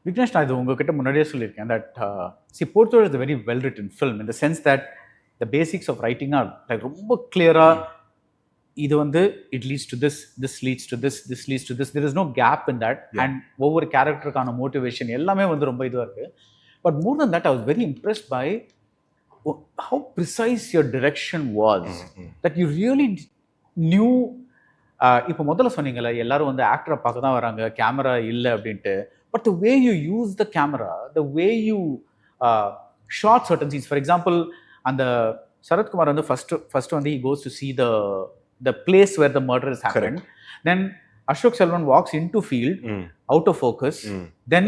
Vignesh, நான் இது உங்ககிட்ட முன்னாடியே சொல்லியிருக்கேன் that see Por Thozhil is a very well written film in the sense that the basics of writing are like ரொம்ப clear-ஆ இது வந்து it leads to this, this leads to this, this leads to this. There is no gap in that. And ஒவ்வொரு கேரக்டருக்கான motivation எல்லாமே வந்து ரொம்ப இதுவாக இருக்கு. But more than that, I was very impressed by how precise your direction was. That you really knew. இப்போ முதல்ல சொன்னீங்கல்ல எல்லாரும் வந்து ஆக்டரை பார்க்க தான் வராங்க, கேமரா இல்லை அப்படின்ட்டு. But the way you use the camera, the way you shot certain scenes. For example, and the Sarath Kumar on the first one, he goes to see the place where the murder has happened. Correct. Then Ashok Selvan walks into field, out of focus. Then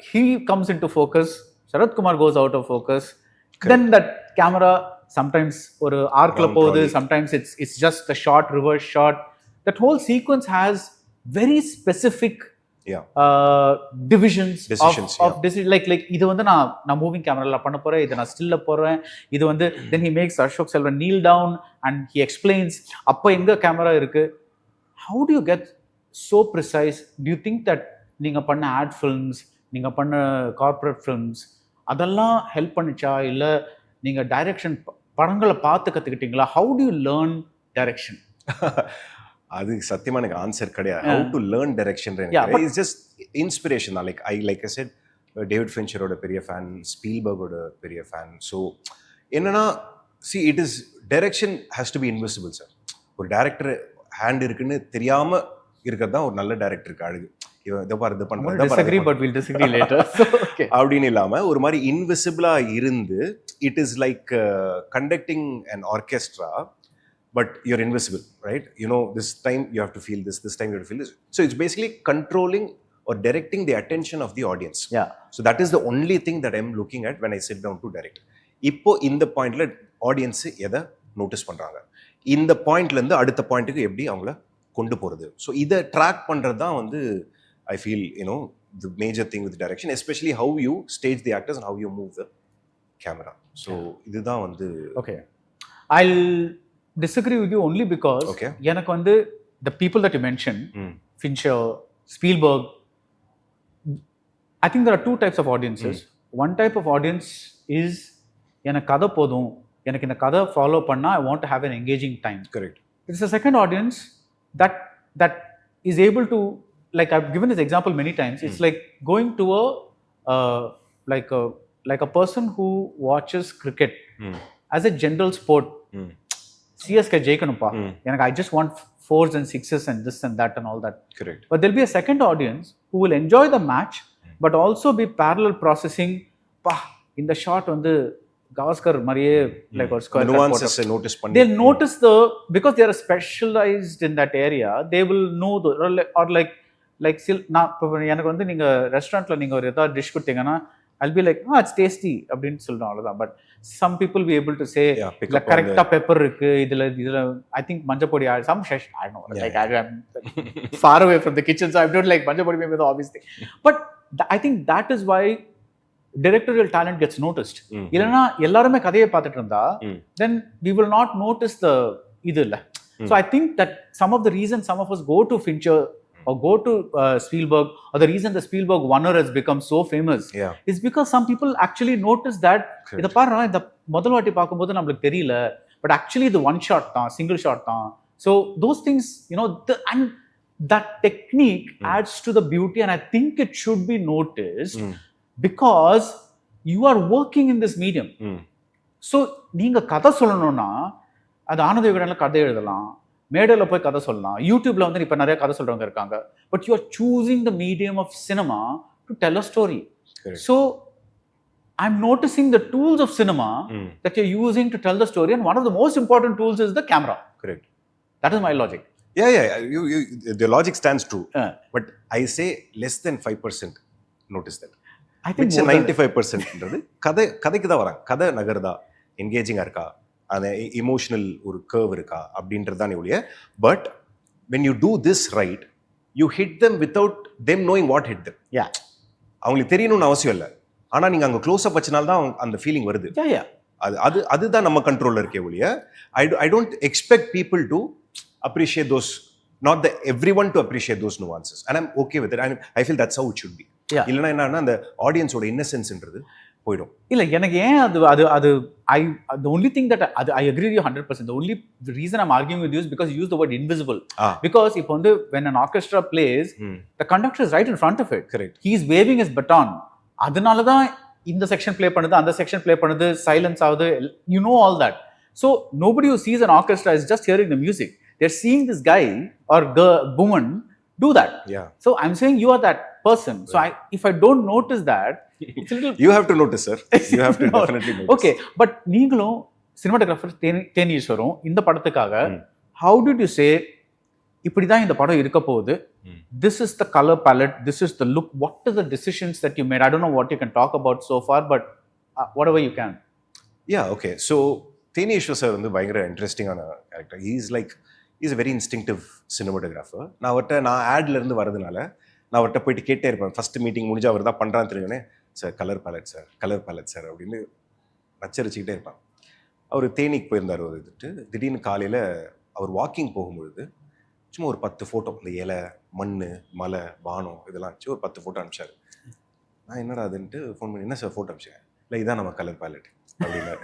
he comes into focus. Sarath Kumar goes out of focus. Correct. Then that camera sometimes or arc la povudhu, sometimes it's just a short reverse shot. That whole sequence has very specific divisions of decision. Like இது வந்து நான் moving கேமரால பண்ண போறேன், இதை நான் ஸ்டில்ல போறேன், இது வந்து then he makes Ashok Selvan kneel down and he explains அப்ப எங்க கேமரா இருக்கு. How do you get so precise? Do you think that நீங்க பண்ண ad films, நீங்க பண்ண corporate films அதெல்லாம் ஹெல்ப் பண்ணிச்சா, இல்ல நீங்க டைரக்ஷன் படங்களை பார்த்து கத்துக்கிட்டீங்களா? How do you learn direction? அது சத்தியமா எனக்கு ஆன்சர் கிடையாது. How to learn direction it's just inspiration தான். லைக் ஐ செட் டேவிட் ஃபின்ச்சரோட பெரிய ஃபேன், ஸ்பீல்பர்கோட பெரிய ஃபேன். ஸோ என்னன்னா see it is direction has to be invisible sir. ஒரு டேரக்டர் ஹேண்ட் இருக்குன்னு தெரியாம இருக்கிறது தான் ஒரு நல்ல டேரக்டருக்கு அழகு. அப்படின்னு இல்லாம ஒரு மாதிரி இன்விசிபிளா இருந்து it is like conducting an orchestra. But you're invisible, right? You know, this time you have to feel this time you have to feel this. So it's basically controlling or directing the attention of the audience. Yeah. So that is the only thing that I'm looking at when I sit down to direct. இப்போ இந்த பாயிண்ட்ல audience எதை notice பண்றாங்க, இந்த பாயிண்ட்ல இருந்து அடுத்த பாயிண்ட்டுக்கு எப்படி அவங்கள கொண்டு போறது. ஸோ இதை ட்ராக் பண்றது தான் வந்து I feel, you know, the major thing with direction, especially how you stage the actors and how you move the camera. So இதுதான் வந்து okay. I'll disagree with you only because எனக்கு வந்து the people that you mentioned, Fincher, Spielberg, I think there are two types of audiences. One type of audience is எனக்கு கதை போதும், எனக்கு இந்த கதை ஃபாலோ பண்ணா I want to have an engaging time. Correct. There's a second audience that is able to, like I've given this example many times. It's like going to like a person who watches cricket as a general sport. CSK ஜெயிக்கணும்ப்பா, எனக்கு I just want 4s and 6s and this and that and all that. Correct. But there'll be a second audience who will enjoy the match but also be parallel processing. இந்த shot வந்து கவாஸ்கர் மாதிரியே like ஒரு square nuances notice பண்ணி they'll notice because they are specialized in that area, they will know or like நான் எனக்கு வந்து நீங்க ரெஸ்டாரண்ட்ல நீங்க ஒரு ஏதாவது டிஷ் கொடுத்தீங்கன்னா I'll be like, it's tasty அப்படின்னு சொல்றோம், அவ்வளவுதான். But some people be able to say like கரெக்டா பெப்பர் இருக்கு, இதுல I think மஞ்சள் பொடி some I don't know, like I'm far away from the kitchen, so I don't like மஞ்சள் பொடி, maybe the obvious thing. But I think that is why directorial talent gets noticed. இல்லனா எல்லாரும் கதையை பார்த்துட்டு இருந்தா then we will not notice the இது இல்ல. So I think that some of the reasons some of us go to Fincher or go to Spielberg, or the reason the Spielberg Warner has become so famous is because some people actually notice that இத பாருங்க, இந்த முதல் வாட்டி பார்க்கும்போது நமக்கு தெரியல, but actually the one shot தான், single shot தான். So those things, you know, and that technique adds to the beauty, and I think it should be noticed because you are working in this medium. So நீங்க கதை சொல்லணும்னா அது ஆனந்த விகடன்ல கதை எழுதலாம், மேடையில் போய் கதை சொல்லலாம், யூடியூப்ல வந்து இப்போ நிறைய கதை சொல்றவங்க இருக்காங்க. But you are choosing the medium of cinema to tell a story. So I am noticing the tools of cinema that you are using to tell the story, and one of the most important tools is the camera. Correct. That is my logic. The logic stands true. But I say less than 5% notice that. I think 95% கதைக்கு தான் வராங்க. கதை நகருதா, என்கேஜிங்கா இருக்கா, அந்த emotional ஒரு curve இருக்கா அப்படின்றது தான் ஒழிய. But when you do this right, you hit them without them knowing what hit them. அவங்களுக்கு தெரியணும்னு அவசியம் இல்லை, ஆனால் நீங்கள் அங்கே க்ளோஸ் அப் வச்சனால தான் அந்த ஃபீலிங் வருது. அதுதான் நம்ம கண்ட்ரோலில் இருக்கே ஒழிய. I don't expect people to appreciate those, not the everyone to appreciate those nuances, and I'm okay with it. I feel that's how it should be. இல்லைன்னா என்னன்னா அந்த ஆடியன்ஸோட இன்னசென்ஸ்ன்றது போயிடும். இல்ல எனக்கு ஏன் அது அது அது I the only thing that I agree with you 100%. The only reason I'm arguing with you is because you use the word invisible. Because இப்போ வந்து when an orchestra plays, the conductor is right in front of it. Correct. He is waving his baton. அதனால தான் இந்த section play பண்ணுது, அந்த section play பண்ணுது, silence ஆகுது, you know all that. So nobody who sees an orchestra is just hearing the music. They're seeing this guy or woman do that. So I'm saying you are that person. So if I don't notice that, it's a little... You have to notice, sir. You have to definitely notice. Okay, but நீங்களும் cinematographer தேனீஸ்வரம் இந்த படத்துக்காக how did you say இப்படிதான் இந்த படம் இருக்க போகுது, this is the color palette, this is the look, what are the decisions that you made? I don't know what you can talk about so far, but whatever you can. Okay, so Theneeswar sir வந்து பயங்கர இன்ட்ரெஸ்டிங்கான character. He's a very instinctive cinematographer. நான் ஆட்ல இருந்து வரதுனால நான் அவர்கிட்ட போயிட்டு கேட்டே இருப்பேன். ஃபர்ஸ்ட் மீட்டிங் முடிஞ்சு அவர் தான் பண்ணுறான்னு தெரிஞ்சோடனே, சார் கலர் பேலட் சார் அப்படின்னு நச்சரிச்சுக்கிட்டே இருப்பான். அவர் தேனிக்கு போயிருந்தார் ஒரு திடீர்னு காலையில் அவர் வாக்கிங் போகும்பொழுது சும்மா ஒரு 10 ஃபோட்டோ, இந்த இலை, மண், மலை, வானம் இதெல்லாம் வச்சு ஒரு 10 ஃபோட்டோ அனுப்பிச்சாரு. நான் என்னடா அதுன்ட்டு ஃபோன் பண்ணி, என்ன சார் ஃபோட்டோ அனுப்பிச்சேன்? இல்லை இதான் நம்ம கலர் பேலட் அப்படின்னாரு.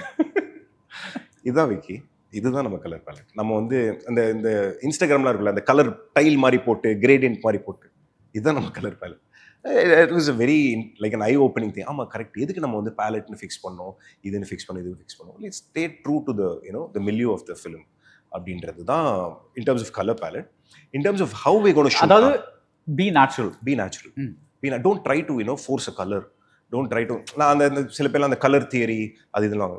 இதுதான் விக்கி, இதுதான் நம்ம கலர் பேலட். நம்ம வந்து இந்த இன்ஸ்டாகிராம்லாம் இருக்குல்ல, அந்த கலர் டைல் மாதிரி போட்டு கிரேடியன்ட் மாதிரி போட்டு, இதுதான் நம்ம colour ballot. It was a very like an I opening thing. ஆமாம் கரெக்ட், எதுக்கு நம்ம வந்து பேலட்னு ஃபிக்ஸ் பண்ணோம், இதுன்னு ஃபிக்ஸ் பண்ணோம், இதுன்னு ஃபிக்ஸ் பண்ணோம். It's stay true to the milieu of the film அப்படின்றது தான் in terms of colour palette. In terms of how we gonna shoot, அதாவது be natural. Don't try to force a colour, don't try to. நான் அந்த சில பேர்லாம் அந்த colour theory அது இதெல்லாம்,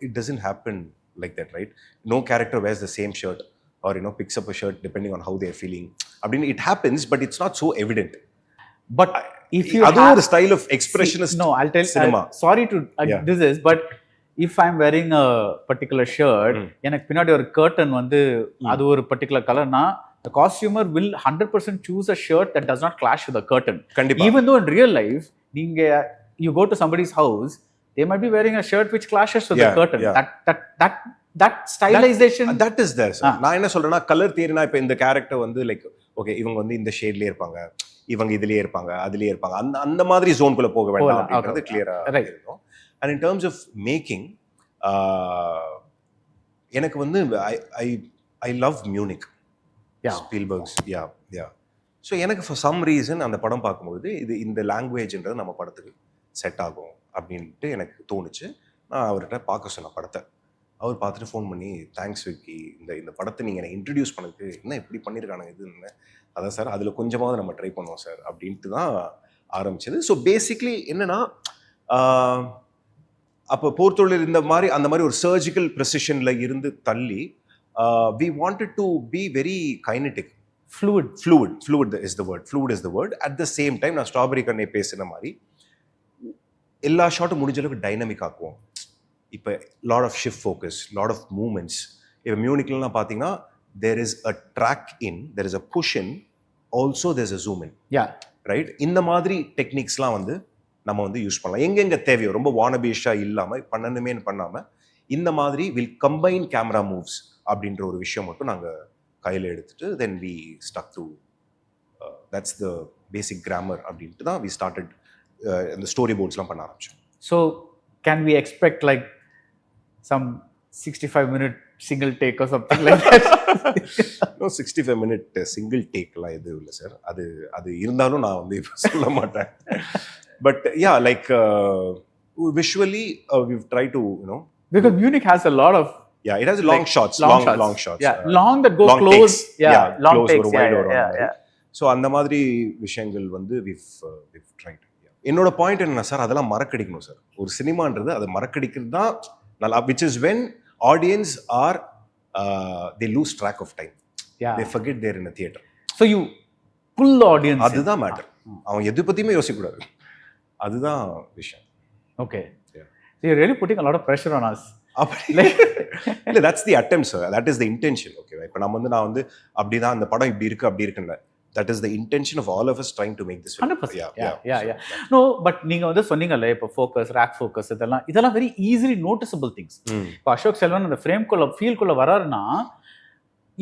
it doesn't happen like that, right? No character wears the same shirt or picks up a shirt depending on how they are feeling. I mean, it happens, but it's not so evident. But if you have the style of expressionist, no, I'll tell cinema. Sorry to this is, but if I'm wearing a particular shirt, எனக்கு பின்னாடி ஒரு curtain வந்து அது ஒரு particular color na, the costumer will 100% choose a shirt that does not clash with the curtain. Even though in real life you go to somebody's house, they might be wearing a shirt which clashes with the curtain. That stylization, that is there, sir. நான் என்ன சொல்றேன்னா, colour தியரினா இப்போ இந்த character வந்து like okay இவங்க வந்து இந்த ஷேட்லயே இருப்பாங்க, இவங்க இதுலயே இருப்பாங்க, அதுலயே இருப்பாங்க, அந்த மாதிரி ஜோன்குள்ள போக வேண்டாம் அப்படின்றது கிளியரா இருக்கும். And in terms of making, எனக்கு வந்து I love Munich, Spielberg's. So எனக்கு ஃபார் சம் ரீசன் அந்த படம் பார்க்கும்போது இந்த லாங்குவேஜ்ன்றது நம்ம படத்துக்கு செட் ஆகும் அப்படின்ட்டு எனக்கு தோணுச்சு. நான் அவர்கிட்ட பார்க்க சொன்ன படத்தை, அவர் பார்த்துட்டு ஃபோன் பண்ணி, தேங்க்ஸ் விக்கி, இந்த படத்தை நீங்கள் எனக்கு இன்ட்ரடியூஸ் பண்ணதுக்கு, என்ன இப்படி பண்ணியிருக்கானுங்க இதுன்னு. அதான் சார், அதில் கொஞ்சமாவது நம்ம ட்ரை பண்ணுவோம் சார் அப்படின்ட்டு தான் ஆரம்பிச்சது. ஸோ பேசிக்லி என்னன்னா, அப்போ போர் தொழில் அந்த மாதிரி ஒரு சர்ஜிக்கல் ப்ரெசிஷனில் இருந்து தள்ளி, we wanted to be very kinetic, fluid is the word. At the same time நான் ஸ்ட்ராபெரி கண்ணை பேசுன மாதிரி எல்லா ஷாட்டும் முடிஞ்ச அளவுக்கு டைனமிக் ஆக்குவோம். இப்போ lot of shift focus, lot of moments. இப்போ மியூனிக்லாம் பார்த்தீங்கன்னா, there is a track in, there is a push in, also there is a zoom in, right? இந்த மாதிரி டெக்னிக்ஸ்லாம் வந்து நம்ம வந்து யூஸ் பண்ணலாம். எங்கெங்கே தேவையோ, ரொம்ப வானபீஷாக இல்லாமல் பண்ணணுமேனு பண்ணாமல், இந்த மாதிரி வில் கம்பைன் கேமரா மூவ்ஸ் அப்படின்ற ஒரு விஷயம் மட்டும் நாங்கள் கையில் எடுத்துட்டு, then we stuck to that's the basic grammar அப்படின்ட்டு தான் வி ஸ்டார்டட் இந்த ஸ்டோரி போர்ட்ஸ்லாம் பண்ண ஆரம்பிச்சோம். So can we expect like some 65-minute single take or something like that? No, 65-minute single takeலாம் எதுவும் இல்லை சார். அது இருந்தாலும் நான் வந்து இப்போ சொல்ல மாட்டேன். But like visually we've tried to because Munich has a lot of it has long shots. Long that go close. Long takes. So அந்த மாதிரி விஷயங்கள் வந்து we've tried. என்னோட பாயிண்ட் என்னன்னா சார், அதெல்லாம் மறக்கடிக்கணும் சார். ஒரு சினிமான்றது அதை மறக்கடிக்கிறது தான் நல்லா, which is when audience are they lose track of time. They forget they're in a theater. So you pull the audience. அதுதான் மேட்டர். அவன் எது பத்தியுமே யோசிக்க கூடாது, அதுதான் விஷயம். Okay. So you're really putting a lot of pressure on us. இல்லை, that's the attempt, sir. That is the intention. Okay, இப்போ நான் வந்து அப்படிதான் அந்த படம் இப்படி இருக்கு அப்படி இருக்குன்னு, that is the intention of all of us trying to make this film. 100%. Yeah. No, but நீங்க வந்து சொன்னீங்கல்ல, இப்போ ஃபோக்கஸ், ரேக் ஃபோக்கஸ், இதெல்லாம் வெரி ஈஸிலி நோட்டிசபிள் திங்ஸ். இப்போ அசோக் செல்வன் அந்த ஃப்ரேம்குள்ள ஃபீல்குள்ள வராருன்னா,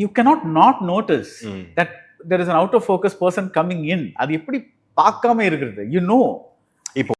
you cannot not notice that there is an out of focus person coming in. அது எப்படி பார்க்காம இருக்கிறது. You know